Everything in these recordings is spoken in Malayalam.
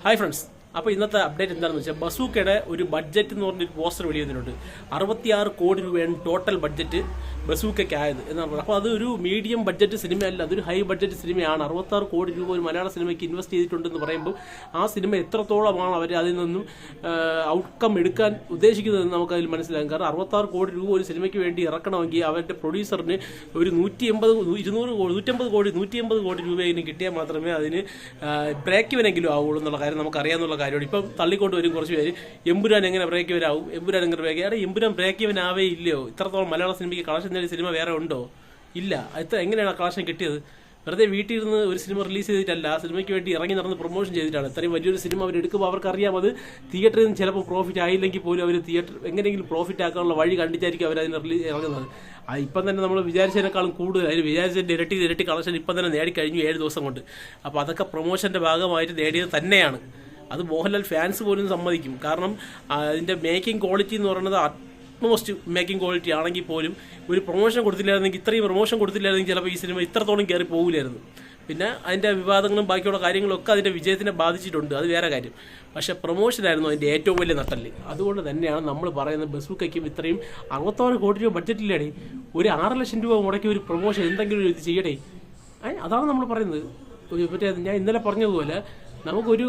ഹായ് ഫ്രണ്ട്സ്, അപ്പോൾ ഇന്നത്തെ അപ്ഡേറ്റ് എന്താണെന്ന് വെച്ചാൽ ബസൂക്കയുടെ ഒരു ബഡ്ജറ്റ് എന്ന് പറഞ്ഞൊരു പോസ്റ്റർ വെളിയുന്നുണ്ട്. 66 കോടി രൂപയാണ് ടോട്ടൽ ബഡ്ജറ്റ് ബസൂക്കയ്ക്ക് ആയത് എന്നാണ് പറയുന്നത്. അപ്പോൾ അതൊരു മീഡിയം ബഡ്ജറ്റ് സിനിമയല്ല, അതൊരു ഹൈ ബഡ്ജറ്റ് സിനിമയാണ്. 66 കോടി രൂപ ഒരു മലയാള സിനിമയ്ക്ക് ഇൻവെസ്റ്റ് ചെയ്തിട്ടുണ്ടെന്ന് പറയുമ്പോൾ ആ സിനിമ എത്രത്തോളമാണ് അവർ അതിൽ നിന്നും ഔട്ട്കം എടുക്കാൻ ഉദ്ദേശിക്കുന്നതെന്ന് നമുക്കതിൽ മനസ്സിലാകും. കാരണം 66 കോടി രൂപ ഒരു സിനിമയ്ക്ക് വേണ്ടി ഇറക്കണമെങ്കിൽ അവരുടെ പ്രൊഡ്യൂസറിന് ഒരു 150 കോടി രൂപയെങ്കിലും കിട്ടിയാൽ മാത്രമേ അതിന് ബ്രേക്ക് ഇവനെങ്കിലും ആവുള്ളൂ എന്നുള്ള കാര്യം നമുക്കറിയാമെന്നുള്ള കാര്യമാണ്. ഇപ്പം തള്ളിക്കൊണ്ട് വരും കുറച്ച് പേര്, എമ്പുരാൻ എങ്ങനെ ബ്രേക്ക് ഇവനാവും, എമ്പുരാൻ എങ്ങനെ ബ്രേക്ക് ആണ്. എമ്പുരാൻ ബ്രേക്ക് ഇവനാവേ ഇല്ലയോ? ഇത്രത്തോളം മലയാള സിനിമയ്ക്ക് കളക്ഷൻ നേടിയ സിനിമ വേറെ ഉണ്ടോ? ഇല്ല. എങ്ങനെയാണ് ആ കളക്ഷൻ കിട്ടിയത്? വെറുതെ വീട്ടിൽ നിന്ന് ഒരു സിനിമ റിലീസ് ചെയ്തിട്ടല്ല, ആ സിനിമയ്ക്ക് വേണ്ടി ഇറങ്ങി നടന്ന് പ്രൊമോഷൻ ചെയ്തിട്ടാണ്. ഇത്രയും വലിയൊരു സിനിമ അവരെടുക്കുമ്പോൾ അവർക്കറിയാം അത് തിയേറ്ററിൽ നിന്ന് ചിലപ്പോൾ പ്രോഫിറ്റ് ആയില്ലെങ്കിൽ പോലും അവർ തിയേറ്റർ എങ്ങനെയെങ്കിലും പ്രോഫിറ്റ് ആക്കാനുള്ള വഴി കണ്ടിട്ടായിരിക്കും അവരതിന് ഇറങ്ങുന്നത്. ഇപ്പം തന്നെ നമ്മൾ വിചാരിച്ചതിനേക്കാളും കൂടുതൽ, അതിന് വിചാരിച്ചതിൻ്റെ ഇരട്ടി കളക്ഷൻ ഇപ്പം തന്നെ നേടിക്കഴിഞ്ഞു 7 ദിവസം കൊണ്ട്. അപ്പോൾ അതൊക്കെ പ്രൊമോഷൻ്റെ ഭാഗമായിട്ട് നേടിയത് തന്നെയാണ്. അത് മോഹൻലാൽ ഫാൻസ് പോലും സമ്മതിക്കും. കാരണം അതിൻ്റെ മേക്കിംഗ് ക്വാളിറ്റി എന്ന് പറയുന്നത് മോസ്റ്റ് മേക്കിംഗ് ക്വാളിറ്റി ആണെങ്കിൽ പോലും ഒരു പ്രൊമോഷൻ കൊടുത്തില്ലായിരുന്നെങ്കിൽ, ഇത്രയും പ്രൊമോഷൻ കൊടുത്തില്ലായിരുന്നെങ്കിൽ ചിലപ്പോൾ ഈ സിനിമ ഇത്രത്തോളം കയറി പോകില്ലായിരുന്നു. പിന്നെ അതിൻ്റെ വിവാദങ്ങളും ബാക്കിയുള്ള കാര്യങ്ങളൊക്കെ അതിൻ്റെ വിജയത്തിനെ ബാധിച്ചിട്ടുണ്ട്, അത് വേറെ കാര്യം. പക്ഷേ പ്രൊമോഷനായിരുന്നു അതിൻ്റെ ഏറ്റവും വലിയ നട്ടല്. അതുകൊണ്ട് തന്നെയാണ് നമ്മൾ പറയുന്നത് ബസൂക്കയ്ക്കും ഇത്രയും 66 കോടി രൂപ ബഡ്ജറ്റില്ലേടേ, ഒരു 6 ലക്ഷം രൂപ മുടക്കി ഒരു പ്രൊമോഷൻ എന്തെങ്കിലും ഇത് ചെയ്യട്ടെ. അതാണ് നമ്മൾ പറയുന്നത്. മറ്റേ ഞാൻ ഇന്നലെ പറഞ്ഞതുപോലെ നമുക്കൊരു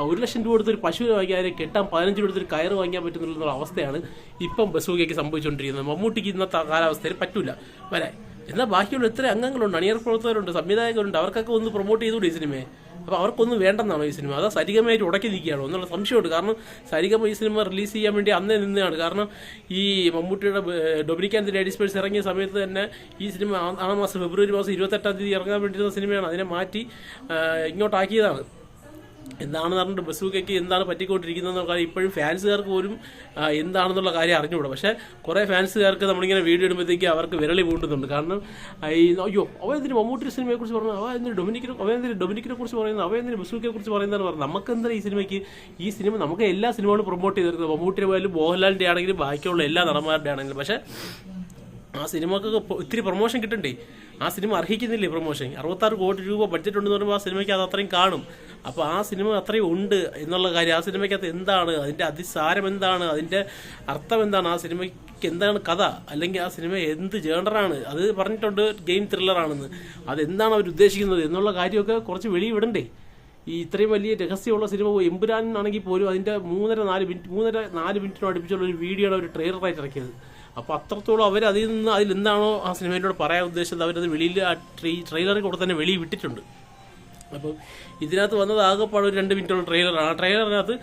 1 ലക്ഷം രൂപ കൊടുത്തൊരു പശുവിനെ വാങ്ങിയാൽ കെട്ടാൻ 15 രൂപ കൊടുത്തൊരു കയറ് വാങ്ങിക്കാൻ പറ്റുന്നുള്ള അവസ്ഥയാണ് ഇപ്പം ബസൂക്കയ്ക്ക് സംഭവിച്ചുകൊണ്ടിരിക്കുന്നത്. മമ്മൂട്ടിക്ക് ഇന്നത്തെ കാലാവസ്ഥയിൽ പറ്റൂല വരാൻ. എന്നാൽ ബാക്കിയുള്ള എത്ര അംഗങ്ങളുണ്ട്, അണിയർ പ്രവർത്തകരുണ്ട്, സംവിധായകരുണ്ട്, അവർക്കൊക്കെ ഒന്ന് പ്രൊമോട്ട് ചെയ്തുകൂടി ഈ സിനിമയെ. അപ്പോൾ അവർക്കൊന്നും വേണ്ടെന്നാണോ ഈ സിനിമ? അതാ സരിഗമയായിട്ട് ഉടക്കി നിൽക്കുകയാണോ എന്നുള്ള സംശയമുണ്ട്. കാരണം സരിഗമ ഈ സിനിമ റിലീസ് ചെയ്യാൻ വേണ്ടി അന്നേ നിന്നാണ്. കാരണം ഈ മമ്മൂട്ടിയുടെ ഡൊമിനിക് ലേഡീസ് പേഴ്സ് ഇറങ്ങിയ സമയത്ത് തന്നെ ഈ സിനിമ ആ മാസം ഫെബ്രുവരി മാസം 28-ാം തീയതി ഇറങ്ങാൻ വേണ്ടിയിരുന്ന സിനിമയാണ്. അതിനെ മാറ്റി ഇങ്ങോട്ടാക്കിയതാണ്. എന്താണെന്ന് പറഞ്ഞിട്ട് ബസൂക്കയ്ക്ക് എന്താണ് പറ്റിക്കൊണ്ടിരിക്കുന്നതെന്നുള്ള കാര്യം ഇപ്പോഴും ഫാൻസുകാർക്ക് പോലും എന്താണെന്നുള്ള കാര്യം അറിഞ്ഞുകൂടാ. പക്ഷേ കുറേ ഫാൻസുകാർക്ക് നമ്മളിങ്ങനെ വീഡിയോ ഇടുമ്പോഴത്തേക്ക് അവർക്ക് വിരളി പൂണ്ടുന്നുണ്ട്. കാരണം അയ്യോ അവരെന്തിന് മമ്മൂട്ടി സിനിമയെ കുറിച്ച് പറഞ്ഞു, അവരെന്തിന് ഡൊമിനിക്കിനെ കുറിച്ച് പറയുന്നത്, അവരെന്തിന് ബസൂക്കയെ കുറിച്ച് പറയുന്നതെന്ന് പറഞ്ഞു. നമുക്കെന്താ ഈ സിനിമയ്ക്ക്, ഈ സിനിമ നമുക്ക് എല്ലാ സിനിമകളും പ്രൊമോട്ട് ചെയ്തിരുന്നത്, മമ്മൂട്ടിയുടെ പോയാലും മോഹൻലാലിൻ്റെ ആണെങ്കിലും ബാക്കിയുള്ള എല്ലാ നടന്മാരുടെ ആണെങ്കിലും. പക്ഷേ ആ സിനിമക്കൊക്കെ ഇത്തിരി പ്രൊമോഷൻ കിട്ടണ്ടേ? ആ സിനിമ അർഹിക്കുന്നില്ലേ പ്രൊമോഷൻ? 66 കോടി രൂപ ബഡ്ജറ്റ് ഉണ്ടെന്ന് പറയുമ്പോൾ ആ സിനിമയ്ക്ക് അത് അത്രയും കാണും. അപ്പോൾ ആ സിനിമ അത്രയും ഉണ്ട് എന്നുള്ള കാര്യം, ആ സിനിമയ്ക്കകത്ത് എന്താണ്, അതിൻ്റെ അതിസാരം എന്താണ്, അതിൻ്റെ അർത്ഥം എന്താണ്, ആ സിനിമയ്ക്ക് എന്താണ് കഥ, അല്ലെങ്കിൽ ആ സിനിമ എന്ത് ജേണറാണ്, അത് പറഞ്ഞിട്ടുണ്ട് ഗെയിം ത്രില്ലറാണെന്ന്. അതെന്താണ് അവർ ഉദ്ദേശിക്കുന്നത് എന്നുള്ള കാര്യമൊക്കെ കുറച്ച് വെളിവിടണ്ടേ? ഈ ഇത്രയും വലിയ രഹസ്യമുള്ള സിനിമ എമ്പുരാൻ ആണെങ്കിൽ പോലും അതിൻ്റെ 3.5-4 മിനിറ്റിനും അടുപ്പിച്ചുള്ള ഒരു വീഡിയോ ആണ് അവർ ട്രെയിലറായിട്ട് ഇറക്കിയത്. അപ്പോൾ അത്രത്തോളം അവർ അതിലെന്താണോ ആ സിനിമയിലൂടെ പറയാൻ ഉദ്ദേശിച്ചത് അവരത് വെളിയിൽ ആ ട്രെയിലറിൽ കൂടെ തന്നെ വെളിയിൽ വിട്ടിട്ടുണ്ട്. അപ്പോൾ ഇതിനകത്ത് വന്നത് ആകെപ്പാട് ഒരു 2 മിനിറ്റുള്ള ട്രെയിലറാണ്. ആ ട്രെയിലറിനകത്ത്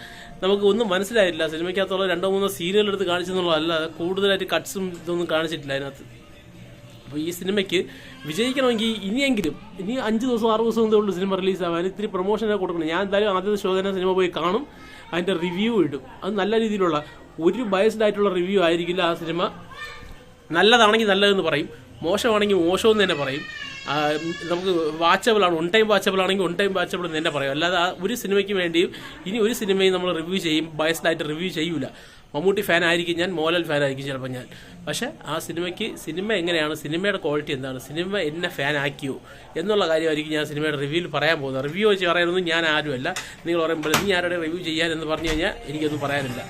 നമുക്ക് ഒന്നും മനസ്സിലായില്ല. സിനിമയ്ക്കകത്തുള്ള 2-3 സീനുകൾ എടുത്ത് കാണിച്ചെന്നുള്ളതല്ല, കൂടുതലായിട്ട് കട്ട്സും ഇതൊന്നും കാണിച്ചിട്ടില്ല അതിനകത്ത്. അപ്പോൾ ഈ സിനിമയ്ക്ക് വിജയിക്കണമെങ്കിൽ ഇനി 5 ദിവസം 6 ദിവസം എന്തേ ഉള്ളൂ സിനിമ റിലീസാവാൻ. ഇത്തിരി പ്രൊമോഷനൊക്കെ കൊടുക്കണം. ഞാൻ എന്തായാലും ആദ്യത്തെ ഷോ തന്നെ സിനിമ പോയി കാണും, അതിൻ്റെ റിവ്യൂ ഇടും. അത് നല്ല രീതിയിലുള്ള ഒരു ബയസ്ഡ് ആയിട്ടുള്ള റിവ്യൂ ആയിരിക്കില്ല. ആ സിനിമ നല്ലതാണെങ്കിൽ നല്ലതെന്ന് പറയും, മോശമാണെങ്കിൽ മോശമെന്ന് തന്നെ പറയും. നമുക്ക് വാച്ചബിളാണ്, ഓൺ ടൈം വാച്ചബിൾ ആണെങ്കിൽ ഓൺ ടൈം വാച്ചബിൾ എന്ന് തന്നെ പറയും. അല്ലാതെ ആ ഒരു സിനിമയ്ക്ക് വേണ്ടിയും ഇനി ഒരു സിനിമയും നമ്മൾ റിവ്യൂ ചെയ്യും ബയസ്ഡ് ആയിട്ട് റിവ്യൂ ചെയ്യൂല. മമ്മൂട്ടി ഫാൻ ആയിരിക്കും ഞാൻ, മോഹൻലാൽ ഫാൻ ആയിരിക്കും ചിലപ്പോൾ ഞാൻ. പക്ഷേ ആ സിനിമ എങ്ങനെയാണ്, സിനിമയുടെ ക്വാളിറ്റി എന്താണ്, സിനിമ എന്നെ ഫാൻ ആക്കിയോ എന്നുള്ള കാര്യമായിരിക്കും ഞാൻ സിനിമയുടെ റിവ്യൂവിൽ പറയാൻ പോകുന്നത്. റിവ്യൂ വെച്ച് പറയാനൊന്നും ഞാൻ ആരുമല്ല. നിങ്ങൾ പറയുമ്പോൾ നീ ആരുടെ റിവ്യൂ ചെയ്യാനെന്ന് പറഞ്ഞു കഴിഞ്ഞാൽ എനിക്കൊന്നും പറയാനില്ല.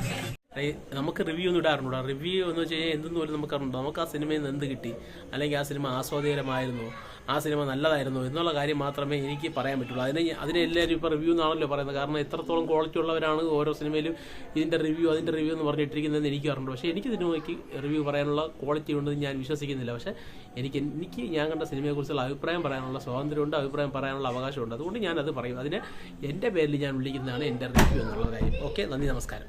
നമുക്ക് റിവ്യൂ ഒന്നും ഇടാറുണ്ടോ? റിവ്യൂ എന്ന് വെച്ച് കഴിഞ്ഞാൽ എന്തെന്ന് പോലും നമുക്കറിയുണ്ടോ? നമുക്ക് ആ സിനിമയിൽ നിന്ന് എന്ത് കിട്ടി, അല്ലെങ്കിൽ ആ സിനിമ ആസ്വാദ്യകരമായിരുന്നോ, ആ സിനിമ നല്ലതായിരുന്നോ എന്നുള്ള കാര്യം മാത്രമേ എനിക്ക് പറയാൻ പറ്റുള്ളൂ. അതിനെ എല്ലാവരും ഇപ്പോൾ റിവ്യൂ എന്നാണല്ലോ പറയുന്നത്. കാരണം എത്രത്തോളം ക്വാളിറ്റി ഉള്ളവരാണ് ഓരോ സിനിമയിലും അതിൻ്റെ റിവ്യൂ എന്ന് പറഞ്ഞിട്ടിരിക്കുന്നതെന്ന് എനിക്ക് അറിഞ്ഞു. പക്ഷേ എനിക്ക് സിനിമയ്ക്ക് റിവ്യൂ പറയാനുള്ള ക്വാളിറ്റി ഉണ്ടെന്ന് ഞാൻ വിശ്വസിക്കുന്നില്ല. പക്ഷേ എനിക്ക് ഞാൻ കണ്ട സിനിമയെക്കുറിച്ചുള്ള അഭിപ്രായം പറയാനുള്ള സ്വാതന്ത്ര്യമുണ്ട്, അഭിപ്രായം പറയാനുള്ള അവകാശമുണ്ട്. അതുകൊണ്ട് ഞാനത് പറയും. അതിനെ എൻ്റെ പേരിൽ ഞാൻ വിളിക്കുന്നതാണ് എൻ്റെ റിവ്യൂ എന്നുള്ള കാര്യം. ഓക്കെ, നന്ദി, നമസ്കാരം.